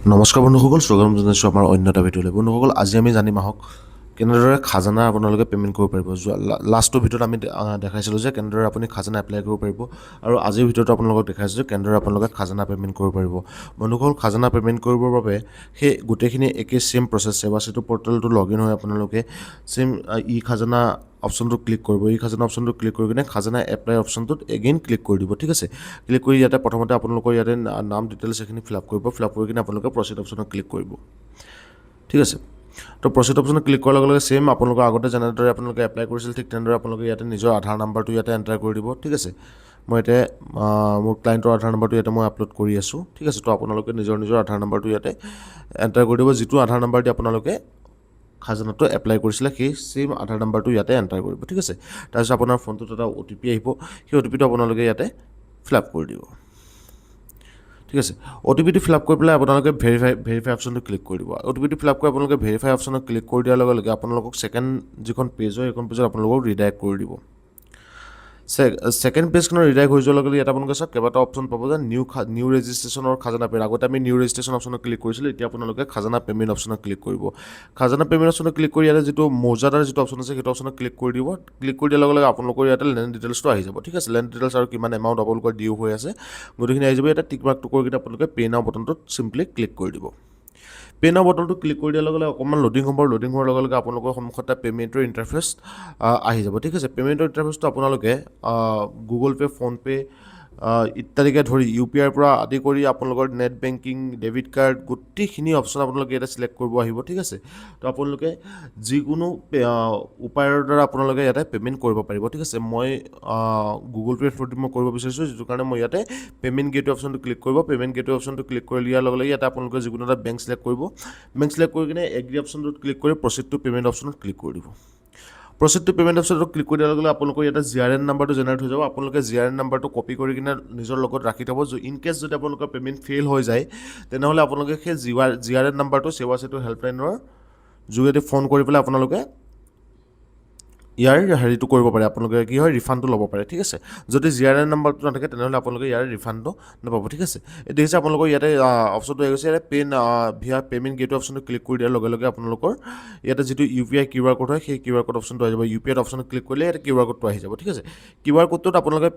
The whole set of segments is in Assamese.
নমস্কাৰ বন্ধুসকল, স্বাগতম জনাইছোঁ আমাৰ অন্য এটা ভিডিঅ'লৈ। বন্ধুসকল, আজি আমি জানিম আহক কেনেদৰে খাজানা আপোনালোকে পে'মেণ্ট কৰিব পাৰিব। লাষ্টৰ ভিডিঅ'ত আমি দেখাইছিলোঁ যে কেনেদৰে আপুনি খাজানা এপ্লাই কৰিব পাৰিব, আৰু আজিৰ ভিডিঅ'ত আপোনালোকক দেখাইছোঁ যে কেনেদৰে আপোনালোকে খাজানা পে'মেণ্ট কৰিব পাৰিব। বন্ধুসকল, খাজানা পে'মেণ্ট কৰিবৰ বাবে সেই গোটেইখিনি একেই ছেম প্ৰচেছ। সেৱা সেতু পৰ্টেলটো লগ ইন হৈ আপোনালোকে ছেম ই খাজানা অপশ্যনটো ক্লিক কৰিব। ই খাজানা অপশ্যনটো ক্লিক কৰি কিনে খাজানা এপ্লাই অপশ্যনটোত এগেইন ক্লিক কৰি দিব। ঠিক আছে, ক্লিক কৰি ইয়াতে প্ৰথমতে আপোনালোকৰ ইয়াতে নাম ডিটেইলছ এইখিনি ফিল আপ কৰিব। ফিল আপ কৰি কিনে আপোনালোকে প্ৰচিড অপশ্যনত ক্লিক কৰিব। ঠিক আছে, তো প্ৰচিড অপশ্যনত ক্লিক কৰাৰ লগে লগে ছেম আপোনালোকৰ আগতে যেনেদৰে আপোনালোকে এপ্লাই কৰিছিল ঠিক তেনেদৰে আপোনালোকে ইয়াতে নিজৰ আধাৰ নাম্বাৰটো ইয়াতে এণ্টাৰ কৰি দিব। ঠিক আছে, মই ইয়াতে মোৰ ক্লাইণ্টৰ আধাৰ নাম্বাৰটো ইয়াতে মই আপলোড কৰি আছোঁ। ঠিক আছে, তো আপোনালোকে নিজৰ আধাৰ নাম্বাৰটো ইয়াতে এণ্টাৰ কৰি দিব। যিটো আধাৰ নাম্বাৰ দি আপোনালোকে খাজানাটো এপ্লাই কৰিছিলে সেই ছেম আধাৰ নাম্বাৰটো ইয়াতে এণ্টাৰ কৰিব। ঠিক আছে, তাৰপিছত আপোনাৰ ফোনটোত এটা OTP আহিব। সেই OTPটো আপোনালোকে ইয়াতে ফিল আপ কৰি দিব। ঠিক আছে, OTPটো ফিল আপ কৰি পেলাই আপোনালোকে ভেৰিফাই অপশ্যনটো ক্লিক কৰি দিব। OTPটো ফিল আপ কৰি আপোনালোকে ভেৰিফাই অপশ্যনত ক্লিক কৰি দিয়াৰ লগে লগে আপোনালোকক ছেকেণ্ড যিখন পেজ হয় সেইখন পেজত আপোনালোকক ৰিডাইৰেক্ট কৰি দিব। ছেকেণ্ড পেজখনৰ ৰিডাইৰেক্ট হৈ যোৱাৰ লগে লগে ইয়াত আপোনালোকে চাওক কেইবাটা অপশ্যন পাব যে নিউ ৰেজিষ্ট্ৰেশ্যনৰ খাজানা পে'মেণ্ট। আগতে আমি নিউ ৰেজিষ্ট্ৰেশ্যন অপশ্যনত ক্লিক কৰিছিলোঁ, এতিয়া আপোনালোকে খাজানা পে'মেণ্ট অপশ্যনত ক্লিক কৰিব। খাজানা পে'মেণ্ট অপশ্যনত ক্লিক কৰি ইয়াতে যিটো মৌজাদাৰ যিটো অপশ্যন আছে সেইটো অপশ্যনত ক্লিক কৰি দিব। ক্লিক কৰি দিয়াৰ লগে লগে আপোনালোকৰ ইয়াতে লেণ্ড ডিটেইলছটো আহি যাব। ঠিক আছে, লেণ্ড ডিটেইলছ আৰু কিমান এমাউণ্ট আপোনালোকৰ ডিউ হৈ আছে গোটেইখিনি আহি যাব। ইয়াতে টিক মাৰ্কটো কৰি কিনে আপোনালোকে পে' নাও বটনটোত চিম্পলি ক্লিক কৰি দিব। পে' নাও বটনটো ক্লিক কৰি দিয়াৰ লগে লগে অকণমান লোডিং হোৱাৰ লগে লগে আপোনালোকৰ সন্মুখত এটা পে'মেণ্টৰ ইণ্টাৰফেচ আহি যাব। ঠিক আছে, পে'মেণ্টৰ ইণ্টাৰফেচটো আপোনালোকে গুগল পে', ফোনপে' ইত্যাদিকে ধৰি UPIৰ পৰা আদি কৰি আপোনালোকৰ নেট বেংকিং, ডেবিট কাৰ্ড গোটেইখিনি অপশ্যন আপোনালোকে ইয়াতে ছিলেক্ট কৰিব আহিব। ঠিক আছে, তো আপোনালোকে যিকোনো উপায়ৰ দ্বাৰা আপোনালোকে ইয়াতে পে'মেণ্ট কৰিব পাৰিব। ঠিক আছে, মই গুগল পে' থ্ৰুদি মই কৰিব বিচাৰিছোঁ, যিটো কাৰণে মই ইয়াতে পে'মেণ্ট গেটৱে অপশ্যনটো ক্লিক কৰিব। পে'মেণ্ট গেটৱে অপশ্যনটো ক্লিক কৰি দিয়াৰ লগে লগে ইয়াতে আপোনালোকে যিকোনো এটা বেংক ছিলেক্ট কৰিব। বেংক ছিলেক্ট কৰি কিনে এগ্ৰি অপশ্যনটোত ক্লিক কৰি প্ৰচিড টু পে'মেণ্ট অপশ্যনত ক্লিক কৰি দিব। প্ৰচিড টু পে'মেণ্ট অপশ্যনটো ক্লিক কৰি দিয়াৰ লগে লগে আপোনালোকৰ ইয়াতে GRN নাম্বাৰটো জেনেৰেট হৈ যাব। আপোনালোকে GRN নাম্বাৰটো কপি কৰি কিনে নিজৰ লগত ৰাখি থ'ব। ইন কেছ যদি আপোনালোকৰ পে'মেণ্ট ফেইল হৈ যায় তেনেহ'লে আপোনালোকে সেই GRN নাম্বাৰটো সেৱা সেতু হেল্পলাইনৰ যোগেদি ফোন কৰি পেলাই আপোনালোকে ইয়াৰ হেৰিটো কৰিব পাৰে। আপোনালোকে কি হয় ৰিফাণ্ডটো ল'ব পাৰে। ঠিক আছে, যদি GRN নাম্বাৰটো নাথাকে তেনেহ'লে আপোনালোকে ইয়াৰ ৰিফাণ্ডটো নাপাব। ঠিক আছে, এই দেখিছে আপোনালোকৰ ইয়াতে অপশ্যনটো আহি গৈছে। ইয়াতে ভিয়া পে'মেণ্ট গেটৱে অপশ্যনটো ক্লিক কৰি দিয়াৰ লগে লগে আপোনালোকৰ ইয়াতে যিটো UPI QR কোড হয় সেই QR কোড অপশ্যনটো আহি যাব। UPI অপশ্যনত ক্লিক কৰিলে ইয়াতে QR কোডটো আহি যাব। ঠিক আছে, QR কোডটোত আপোনালোকে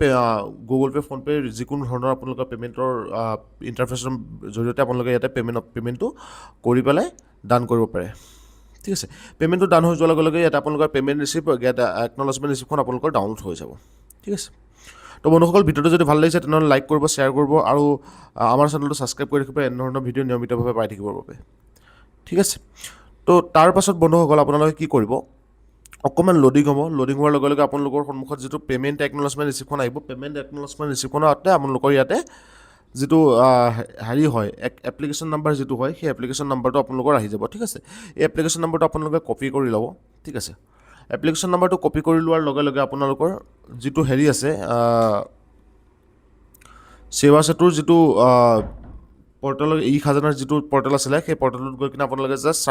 গুগল পে', ফোনপে' যিকোনো ধৰণৰ আপোনালোকৰ পে'মেণ্টৰ ইণ্টাৰফেচৰ জৰিয়তে আপোনালোকে ইয়াতে পে'মেণ্টটো কৰি পেলাই ডান কৰিব পাৰে। ঠিক আছে, পে'মেণ্টটো ডান হৈ যোৱাৰ লগে লগে ইয়াতে আপোনালোকৰ পে'মেণ্ট ৰিচিপ্ট একনলেজমেণ্ট ৰিচিপ্টখন আপোনালোকৰ ডাউনলোড হৈ যাব। ঠিক আছে, তো বন্ধুসকল, ভিডিঅ'টো যদি ভাল লাগিছে তেনেহ'লে লাইক কৰিব, শ্বেয়াৰ কৰিব, আৰু আমাৰ চেনেলটো ছাবস্ক্ৰাইব কৰি ৰাখিব এনেধৰণৰ ভিডিঅ' নিয়মিতভাৱে পাই থাকিবৰ বাবে। ঠিক আছে, তো তাৰ পাছত বন্ধুসকল আপোনালোকে কি কৰিব, অকণমান লোডিং হ'ব। লোডিং হোৱাৰ লগে লগে আপোনালোকৰ সন্মুখত যিটো পে'মেণ্ট একনলেজমেণ্ট ৰিচিপ্টখন আহিব। পে'মেণ্ট একনলেজমেণ্ট ৰিচিপ্টখনতে আপোনালোকৰ ইয়াতে যিটো হেৰি হয় এপ্লিকেশ্যন নাম্বাৰ যিটো হয় সেই এপ্লিকেশ্যন নাম্বাৰটো আপোনালোকৰ আহি যাব। ঠিক আছে, এই এপ্লিকেশ্যন নাম্বাৰটো আপোনালোকে কপি কৰি ল'ব। ঠিক আছে, এপ্লিকেশ্যন নাম্বাৰটো কপি কৰি লোৱাৰ লগে লগে আপোনালোকৰ যিটো হেৰি আছে সেৱা সেতুৰ যিটো পৰ্টেলৰ ই খাজানাৰ যিটো পৰ্টেল আছিলে সেই পৰ্টেলটোত গৈ কিনে আপোনালোকে জাষ্ট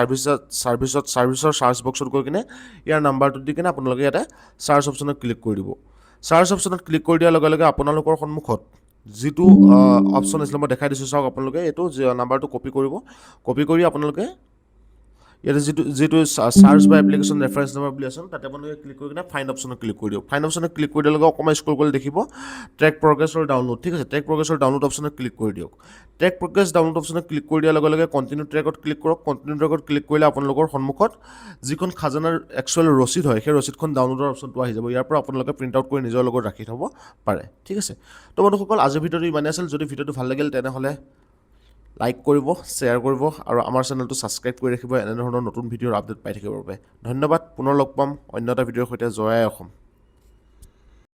ছাৰ্ভিচৰ চাৰ্চ বক্সত গৈ কিনে ইয়াৰ নাম্বাৰটো দি কিনে আপোনালোকে ইয়াতে চাৰ্চ অপশ্যনত ক্লিক কৰি দিব। চাৰ্চ অপশ্যনত ক্লিক কৰি দিয়াৰ লগে লগে আপোনালোকৰ সন্মুখত যিটো অপশ্যন আছিলে মই দেখাই দিছোঁ, চাওক আপোনালোকে এইটো নাম্বাৰটো কপি কৰিব। কপি কৰি আপোনালোকে ইয়াতে যিটো চাৰ্চ বা এপ্লিকেশ্যন ৰেফাৰেঞ্চ নাম্বাৰ বুলি আছে তাতে আপোনালোকে ক্লিক কৰি কিনে ফাইণ্ড অপশ্যনত ক্লিক কৰি দিয়ক। ফাইণ্ড অপশ্যনত ক্লিক কৰি দিয়াৰ লগে অকণমান স্ক্ৰল কৰি দেখিব ট্ৰেক প্ৰগ্ৰেছৰ ডাউনলোড। ঠিক আছে, ট্ৰেক প্ৰগ্ৰেছৰ ডাউনলোড অপশ্যনত ক্লিক কৰি দিয়ক। ট্ৰেক প্ৰগ্ৰেছ ডাউনলোড অপশ্যনত ক্লিক কৰি দিয়াৰ লগে লগে কণ্টিনিউ ট্ৰেকত ক্লিক কৰক। কণ্টিনিউ ট্ৰেকত ক্লিক কৰিলে আপোনালোকৰ সন্মুখত যিখন খাজানাৰ একচুৱেল ৰচিদ হয় সেই ৰচিদখন ডাউনলোডৰ অপশ্যনটো আহি যাব। ইয়াৰ পৰা আপোনালোকে প্ৰিণ্ট আউট কৰি নিজৰ লগত ৰাখি থ'ব পাৰে। ঠিক আছে, তো বন্ধুসকল, আজিৰ ভিডিঅ'টো ইমানেই আছিল। যদি ভিডিঅ'টো ভাল লাগিল তেনেহ'লে লাইক কৰিব, শ্বেয়াৰ কৰিব, আৰু আমাৰ চেনেলটো ছাবস্ক্ৰাইব কৰি ৰাখিব এনেধৰণৰ নতুন ভিডিঅ'ৰ আপডেট পাই থাকিবৰ বাবে। ধন্যবাদ, পুনৰ লগ পাম অন্য এটা ভিডিঅ'ৰ সৈতে। জয় আই অসম।